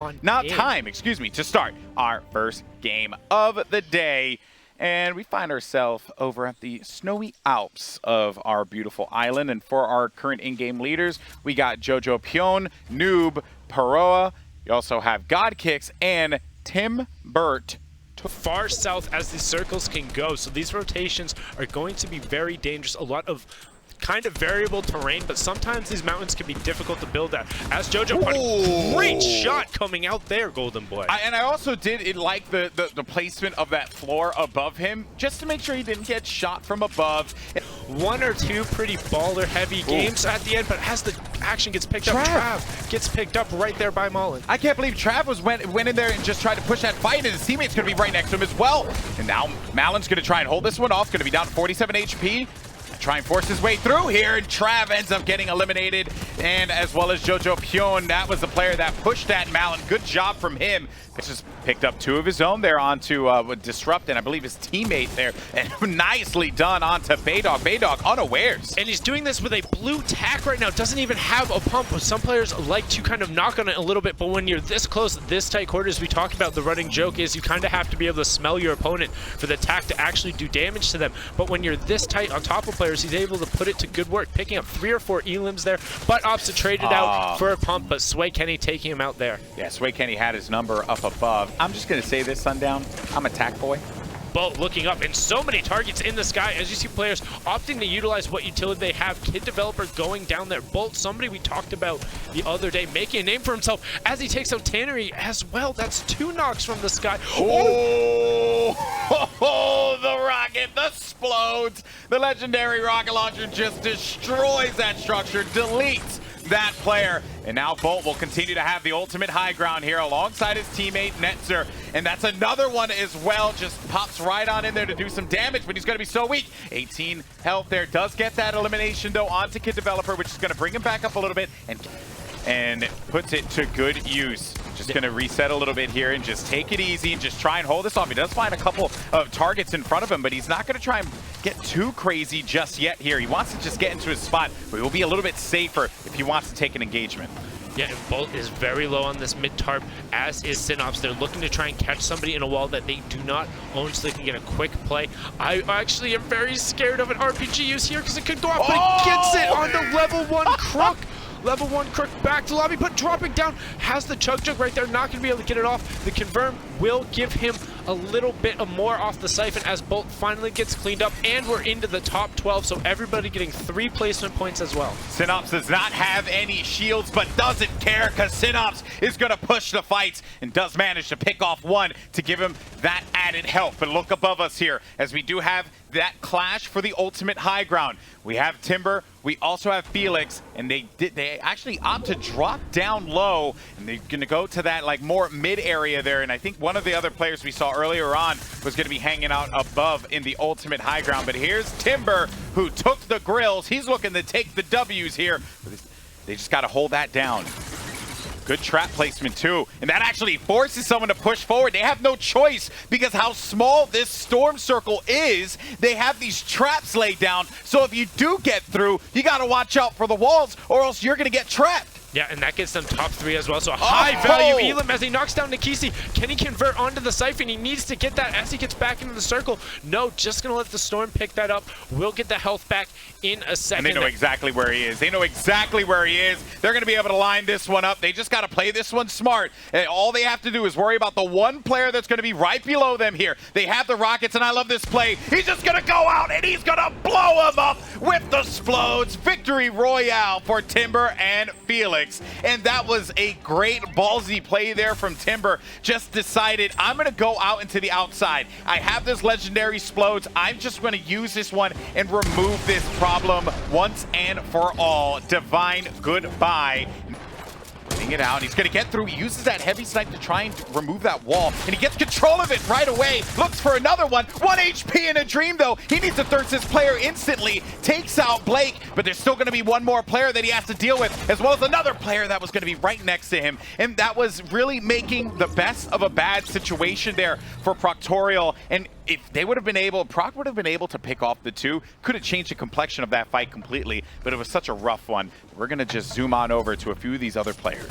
Excuse me, to start our first game of the day. And we find ourselves over at the snowy Alps of our beautiful island. And for our current in-game leaders, we got Jojo Pion, Noob, Paroa. You also have Godkicks and Tim Burt. Far south as the circles can go, so these rotations are going to be very dangerous. A lot of kind of variable terrain, but sometimes these mountains can be difficult to build at. As Jojo put a great shot coming out there, Golden Boy. And I also did like the placement of that floor above him, just to make sure he didn't get shot from above. One or two pretty baller-heavy games at the end, but as the action gets picked up, Trav gets picked up right there by Mullen. I can't believe Trav went in there and just tried to push that fight, and his teammate's going to be right next to him as well. And now Malon's going to try and hold this one off, going to be down to 47 HP. Try and force his way through here, and Trav ends up getting eliminated, and as well as Jojo Pion. That was the player that pushed that Malon. Good job from him. Just picked up two of his own there onto Disrupt, and I believe his teammate there, and nicely done onto Baydog. Baydog unawares. And he's doing this with a blue tack right now. Doesn't even have a pump. Some players like to kind of knock on it a little bit, but when you're this close, this tight quarters, we talked about the running joke is you kind of have to be able to smell your opponent for the tack to actually do damage to them. But when you're this tight on top of players, he's able to put it to good work, picking up 3 or 4 elims there, but opts to trade it out for a pump, but Sway Kenny taking him out there. Yeah, Sway Kenny had his number up above. I'm just going to say this, Sundown. I'm a tack boy. Bolt looking up, and so many targets in the sky as you see players opting to utilize what utility they have. Kid Developer going down there. Bolt, somebody we talked about the other day, making a name for himself as he takes out Tannery as well. That's 2 knocks from the sky. The rocket, the explodes. The legendary rocket launcher just destroys that structure, deletes that player. And now Bolt will continue to have the ultimate high ground here alongside his teammate Netzer. And that's another one as well. Just pops right on in there to do some damage, but he's going to be so weak. 18 health there. Does get that elimination though onto Kid Developer, which is going to bring him back up a little bit and puts it to good use. Just going to reset a little bit here and just take it easy and just try and hold this off. He does find a couple of targets in front of him, but he's not going to try and get too crazy just yet here. He wants to just get into his spot, but he will be a little bit safer if he wants to take an engagement. Yeah, and Bolt is very low on this mid-tarp, as is Synops. They're looking to try and catch somebody in a wall that they do not own so they can get a quick play. I actually am very scared of an RPG use here because it could go off, but he gets it on the level 1 crook. Level 1 crook back to lobby, but dropping down, has the chug jug right there, not going to be able to get it off. The confirm will give him a little bit of more off the siphon as Bolt finally gets cleaned up, and we're into the top 12, so everybody getting 3 placement points as well. Synops does not have any shields, but doesn't care because Synops is going to push the fights and does manage to pick off one to give him that added help. But look above us here as we do have that clash for the ultimate high ground. We have Timber, we also have Felix, and they actually opt to drop down low, and they're gonna go to that like more mid area there. And I think one of the other players we saw earlier on was gonna be hanging out above in the ultimate high ground. But here's Timber, who took the grills. He's looking to take the W's here. They just gotta hold that down. Good trap placement too, and that actually forces someone to push forward. They have no choice because how small this storm circle is. They have these traps laid down, so if you do get through, you gotta watch out for the walls or else you're gonna get trapped. Yeah, and that gets them top 3 as well. So a high value Elim as he knocks down Nikisi. Can he convert onto the siphon? He needs to get that as he gets back into the circle. No, just going to let the storm pick that up. We'll get the health back in a second. And they know exactly where he is. They know exactly where he is. They're going to be able to line this one up. They just got to play this one smart. And all they have to do is worry about the one player that's going to be right below them here. They have the rockets, and I love this play. He's just going to go out, and he's going to blow him up with the explodes. Victory royale for Timber and Felix. And that was a great ballsy play there from Timber. Just decided, I'm going to go out into the outside. I have this legendary explodes. I'm just going to use this one and remove this problem once and for all. Divine, goodbye. Getting it out. He's going to get through. He uses that heavy snipe to try and remove that wall, and he gets control of it right away. Looks for another one. 1 HP in a dream, though. He needs to thirst his player instantly. Takes out Blake, but there's still going to be one more player that he has to deal with, as well as another player that was going to be right next to him. And that was really making the best of a bad situation there for Proctorial. And if they would have been able, Proc would have been able to pick off the 2, could have changed the complexion of that fight completely, but it was such a rough one. We're going to just zoom on over to a few of these other players.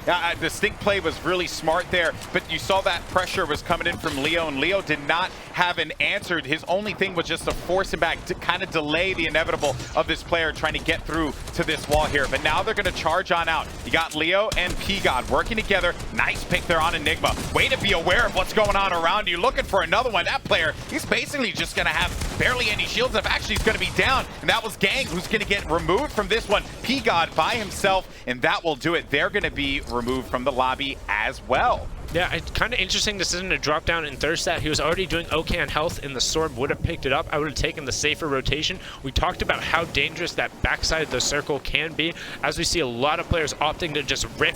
The stink play was really smart there, but you saw that pressure was coming in from Leo, and Leo did not have an answer. His only thing was just to force him back, to kind of delay the inevitable of this player trying to get through to this wall here. But now they're going to charge on out. You got Leo and P-God working together. Nice pick there on Enigma. Way to be aware of what's going on around you. Looking for another one. That player, he's basically just going to have barely any shields. If actually he's going to be down, and that was Gang who's going to get removed from this one. P-God by himself, and that will do it. They're going to be removed from the lobby as well. Yeah, it's kind of interesting this isn't a drop down in Thurstat. He was already doing okay on health, and the Storm would have picked it up. I would have taken the safer rotation. We talked about how dangerous that backside of the circle can be, as we see a lot of players opting to just rip.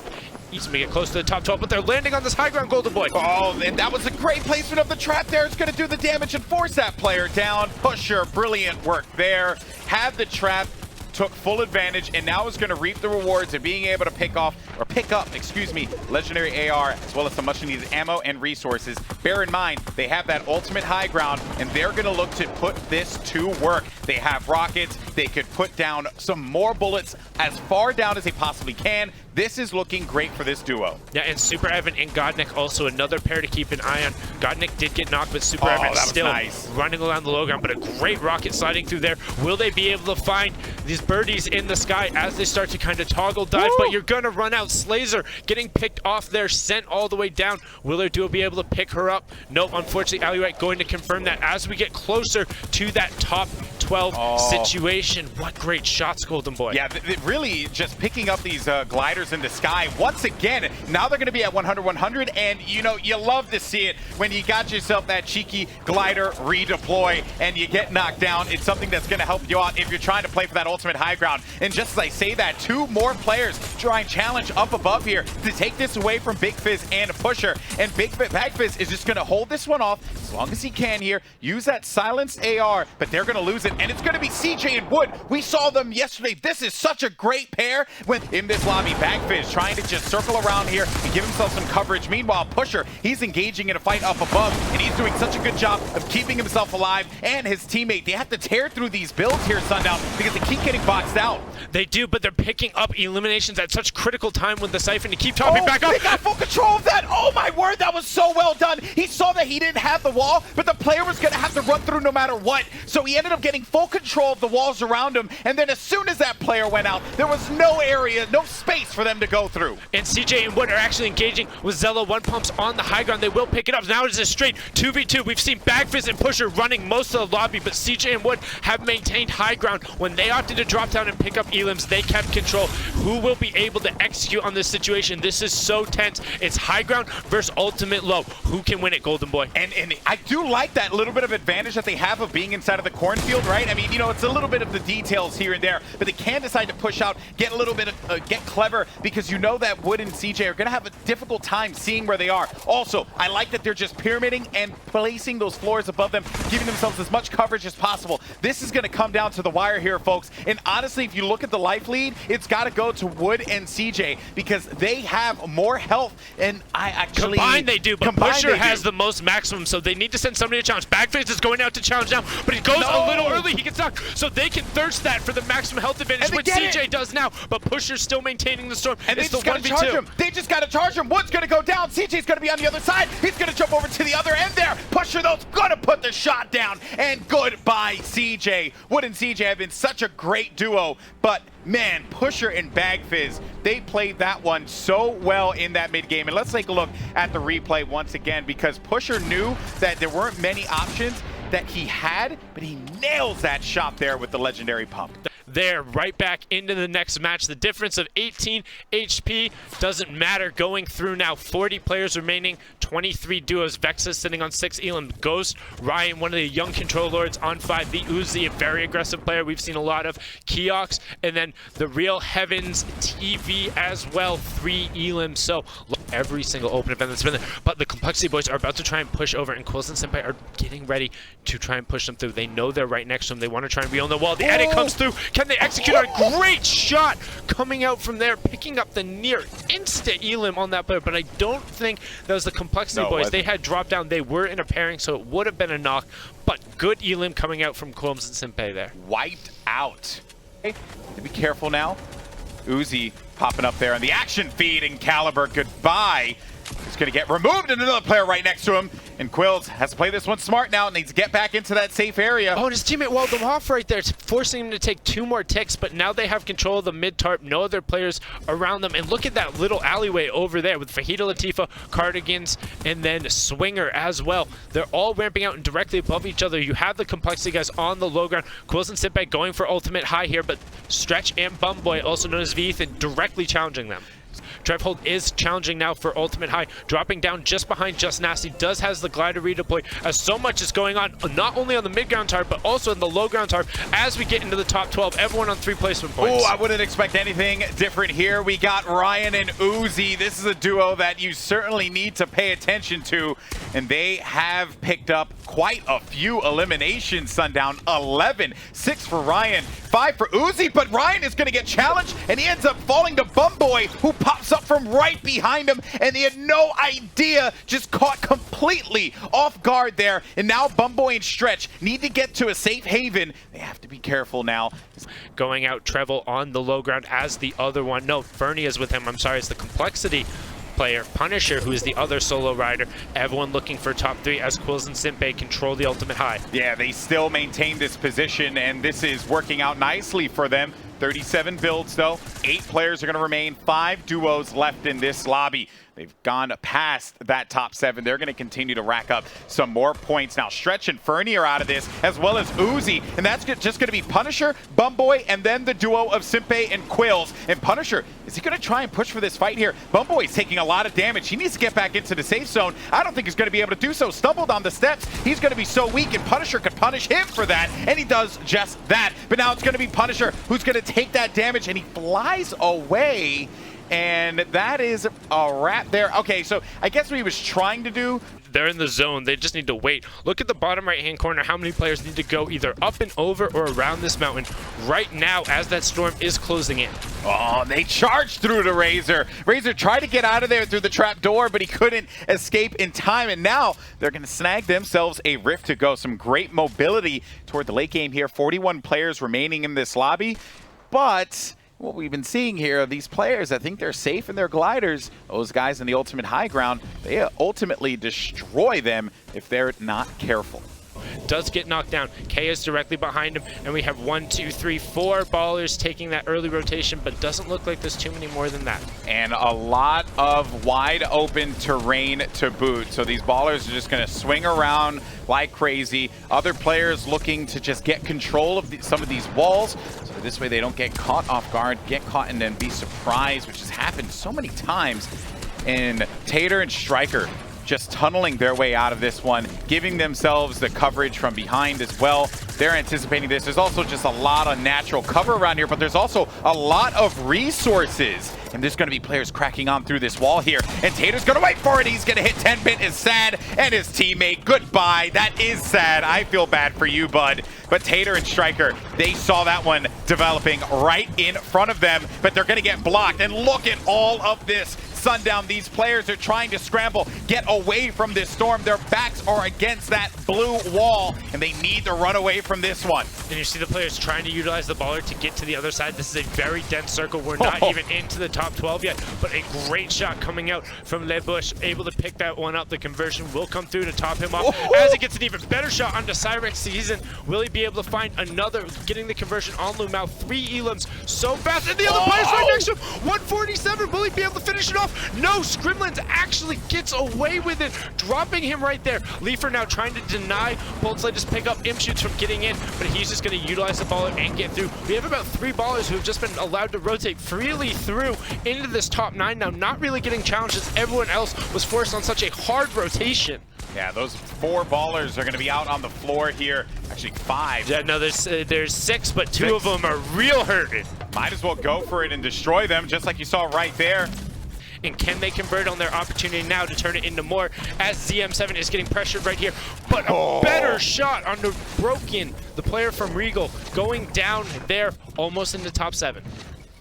He's going to get close to the top 12, but they're landing on this high ground, Golden Boy. Oh, and that was a great placement of the trap there. It's going to do the damage and force that player down. Pusher, brilliant work there. Had the trap, took full advantage, and now is going to reap the rewards of being able to pick up, legendary AR, as well as some much needed ammo and resources. Bear in mind, they have that ultimate high ground, and they're going to look to put this to work. They have rockets. They could put down some more bullets as far down as they possibly can. This is looking great for this duo. Yeah, and Super Evan and Godnik also another pair to keep an eye on. Godnik did get knocked, but Super Evan still nice. Running around the low ground, but a great rocket sliding through there. Will they be able to find these birdies in the sky as they start to kind of toggle dive? Woo! But you're going to run out. Slazer getting picked off there, sent all the way down. Will their duo be able to pick her up? Nope, unfortunately, Aliwright going to confirm that as we get closer to that top 12 situation. What great shots, Golden Boy. Yeah, really just picking up these gliders in the sky. Once again, now they're going to be at 100-100, and you know, you love to see it when you got yourself that cheeky glider redeploy and you get knocked down. It's something that's going to help you out if you're trying to play for that ultimate high ground. And just as I say that, two more players try and challenge up above here to take this away from Big Fizz and Pusher. And Bag Fizz is just going to hold this one off as long as he can here. Use that silenced AR, but they're going to lose it. And it's going to be CJ and Wood. We saw them yesterday. This is such a great pair in this lobby. Bag Fizz trying to just circle around here and give himself some coverage. Meanwhile, Pusher, he's engaging in a fight up above, and he's doing such a good job of keeping himself alive and his teammate. They have to tear through these builds here, Sundown, because they keep getting boxed out. They do, but they're picking up eliminations at such critical time with the Siphon to keep topping back up. They got full control of that. Oh my word, that was so well done. He saw that he didn't have the wall, but the player was going to have to run through no matter what. So he ended up getting full control of the walls around him, and then as soon as that player went out, there was no area, no space for them to go through. And CJ and Wood are actually engaging with Zella one pumps on the high ground. They will pick it up. Now it's a straight 2v2. We've seen Bag Fizz and Pusher running most of the lobby, but CJ and Wood have maintained high ground. When they opted to drop down and pick up elims, they kept control. Who will be able to execute on this situation? This is so tense. It's high ground versus ultimate low. Who can win it, Golden Boy? And I do like that little bit of advantage that they have of being inside of the cornfield, right? I mean, you know, it's a little bit of the details here and there, but they can decide to push out, get a little bit of, get clever, because you know that Wood and CJ are going to have a difficult time seeing where they are. Also, I like that they're just pyramiding and placing those floors above them, giving themselves as much coverage as possible. This is going to come down to the wire here, folks. And honestly, if you look at the life lead, it's got to go to Wood and CJ because they have more health. And I actually... Combined they do, but Pusher has the most maximum, so they need to send somebody to challenge. Bag Fizz is going out to challenge now, but he goes a little early. He gets knocked, so they can thirst that for the maximum health advantage, which CJ does now, but Pusher's still maintaining the storm. And it's they just got to charge him. They just got to charge him. Wood's going to go down. CJ's going to be on the other side. He's going to jump over to the other end there. Pusher, though, is going to put the shot down. And goodbye, CJ. Wood and CJ have been such a great duo, but man, Pusher and Bag Fizz, they played that one so well in that mid game. And let's take a look at the replay once again, because Pusher knew that there weren't many options that he had, but he nails that shot there with the legendary pump. They're right back into the next match. The difference of 18 HP doesn't matter. Going through now, 40 players remaining, 23 duos. Vexa sitting on 6 Elam. Ghost, Ryan, one of the young control lords on 5. The Uzi, a very aggressive player we've seen a lot of. Keox, and then the Real Heavens TV as well, 3 Elam. So every single open event that's been there. But the Complexity boys are about to try and push over, and Quills and Senpai are getting ready to try and push them through. They know they're right next to them. They want to try and be on the wall. The edit comes through. Can they execute on a great shot coming out from there, picking up the near instant Elim on that player, but I don't think that was the Complexity boys. They had dropped down. They were in a pairing, so it would have been a knock, but good Elim coming out from Quilms and Senpai there. Wiped out. Okay. Be careful now. Uzi popping up there on the action feed, and Caliber, goodbye. He's going to get removed, and another player right next to him. And Quills has to play this one smart now and needs to get back into that safe area. Oh, and his teammate walled them off right there. It's forcing him to take 2 more ticks, but now they have control of the mid-tarp. No other players around them. And look at that little alleyway over there with Fajita Latifa, Cardigans, and then Swinger as well. They're all ramping out and directly above each other. You have the complexity guys on the low ground. Quills and Sitback going for ultimate high here, but Stretch and Bumboy, also known as Ethan, directly challenging them. Trevhold is challenging now for ultimate high, dropping down just behind Just Nasty. Does has the glider redeploy as so much is going on, not only on the mid ground tarp, but also in the low ground tarp as we get into the top 12. Everyone on 3 placement points. Oh, I wouldn't expect anything different here. We got Ryan and Uzi. This is a duo that you certainly need to pay attention to, and they have picked up quite a few eliminations, Sundown. 11, 6 for Ryan, 5 for Uzi, but Ryan is going to get challenged, and he ends up falling to Bumboy, who pops up from right behind him, and they had no idea, just caught completely off guard there. And now Bumboy and Stretch need to get to a safe haven. They have to be careful now. Going out Trevel on the low ground as the other one. No, Fernie is with him. I'm sorry, it's the complexity player. Punisher, who is the other solo rider. Everyone looking for top 3 as Quills and Simpay control the ultimate high. Yeah, they still maintain this position, and this is working out nicely for them. 37 builds, though. 8 players are going to remain. 5 duos left in this lobby. They've gone past that top 7. They're going to continue to rack up some more points. Now, Stretch and Fernie are out of this, as well as Uzi. And that's just going to be Punisher, Bumboy, and then the duo of Simpay and Quills. And Punisher, is he going to try and push for this fight here? Bumboy's taking a lot of damage. He needs to get back into the safe zone. I don't think he's going to be able to do so. Stumbled on the steps. He's going to be so weak, and Punisher could punish him for that. And he does just that. But now it's going to be Punisher who's going to take that damage, and he flies away. And that is a wrap there. Okay, so I guess what he was trying to do, they're in the zone. They just need to wait. Look at the bottom right-hand corner, how many players need to go either up and over or around this mountain right now as that storm is closing in. Oh, they charged through to Razor. Razor tried to get out of there through the trap door, but he couldn't escape in time. And now they're going to snag themselves a rift to go. Some great mobility toward the late game here. 41 players remaining in this lobby. But what we've been seeing here, these players, I think they're safe in their gliders. Those guys in the ultimate high ground, they ultimately destroy them if they're not careful. Does get knocked down. K is directly behind him, and we have 1, 2, 3, 4 ballers taking that early rotation, but doesn't look like there's too many more than that. And a lot of wide open terrain to boot. So these ballers are just going to swing around like crazy. Other players looking to just get control of some of these walls, so this way they don't get caught off guard, get caught and then be surprised, which has happened so many times. And Tater and Striker just tunneling their way out of this one, giving themselves the coverage from behind as well. They're anticipating this. There's also just a lot of natural cover around here, but there's also a lot of resources. And there's going to be players cracking on through this wall here. And Tater's going to wait for it. He's going to hit 10-bit. Is sad. And his teammate, goodbye. That is sad. I feel bad for you, bud. But Tater and Striker, they saw that one developing right in front of them. But they're going to get blocked. And look at all of this. Sundown, these players are trying to scramble, get away from this storm. Their backs are against that blue wall, and they need to run away from this one. And you see the players trying to utilize the baller to get to the other side. This is a very dense circle. We're not even into the top 12 yet, but a great shot coming out from Le Bush, able to pick that one up. The conversion will come through to top him off. As he gets an even better shot onto Cyrex Season, will he be able to find another, getting the conversion on Lumao? 3 elims so fast, and the other player's right next to him. 147, will he be able to finish it off? No, Scrimlins actually gets away with it, dropping him right there. Leafer now trying to deny Boltzlader's pick up imp shoots from getting in, but he's just going to utilize the baller and get through. We have about 3 ballers who have just been allowed to rotate freely through into this top 9 now, not really getting challenged as everyone else was forced on such a hard rotation. Yeah, those 4 ballers are going to be out on the floor here. Actually, 5. Yeah, no, there's 6, but 2 of them are real hurting. Might as well go for it and destroy them, just like you saw right there. And can they convert on their opportunity now to turn it into more as ZM7 is getting pressured right here. But a better shot on the Broken, the player from Regal, going down there almost into top 7.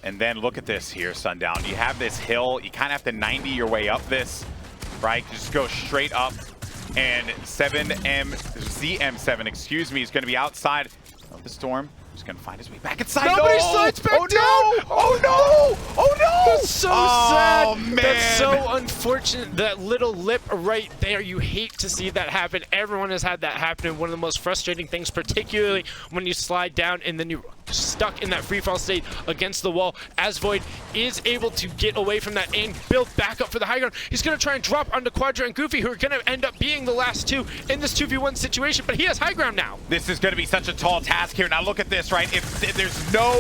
And then look at this here, Sundown. You have this hill. You kind of have to 90 your way up this, right? Just go straight up. And ZM7, excuse me, is going to be outside of the storm. He's going to find his way back inside. Nobody slides back down. Oh no! Oh no! sad. man. That's so unfortunate. That little lip right there. You hate to see that happen. Everyone has had that happen. One of the most frustrating things, particularly when you slide down and then you're stuck in that free fall state against the wall. As Void is able to get away from that and build back up for the high ground. He's going to try and drop onto Quadra and Goofy, who are going to end up being the last two in this 2v1 situation, but he has high ground now. This is going to be such a tall task here. Now look at this, right? If there's no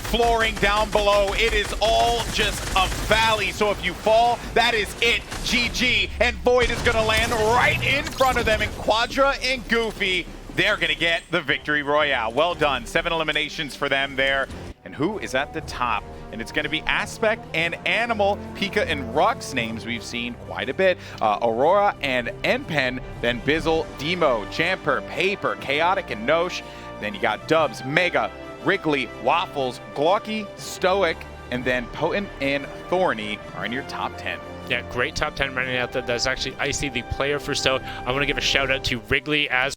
flooring down below, it is all just a valley. So if you fall, that is it. GG. And Void is going to land right in front of them. And Quadra and Goofy, they're going to get the victory royale. Well done. 7 eliminations for them there. And who is at the top? And it's going to be Aspect and Animal, Pika and Rux, names we've seen quite a bit. Aurora and Npen, then Bizzle, Demo, Jamper, Paper, Chaotic, and Nosh. Then you got Dubs, Mega, Wrigley, Waffles, Glocky, Stoic, and then Potent and Thorny are in your top 10. Yeah, great top 10 running out there. That's actually Icy, the player for Stoic. I want to give a shout out to Wrigley as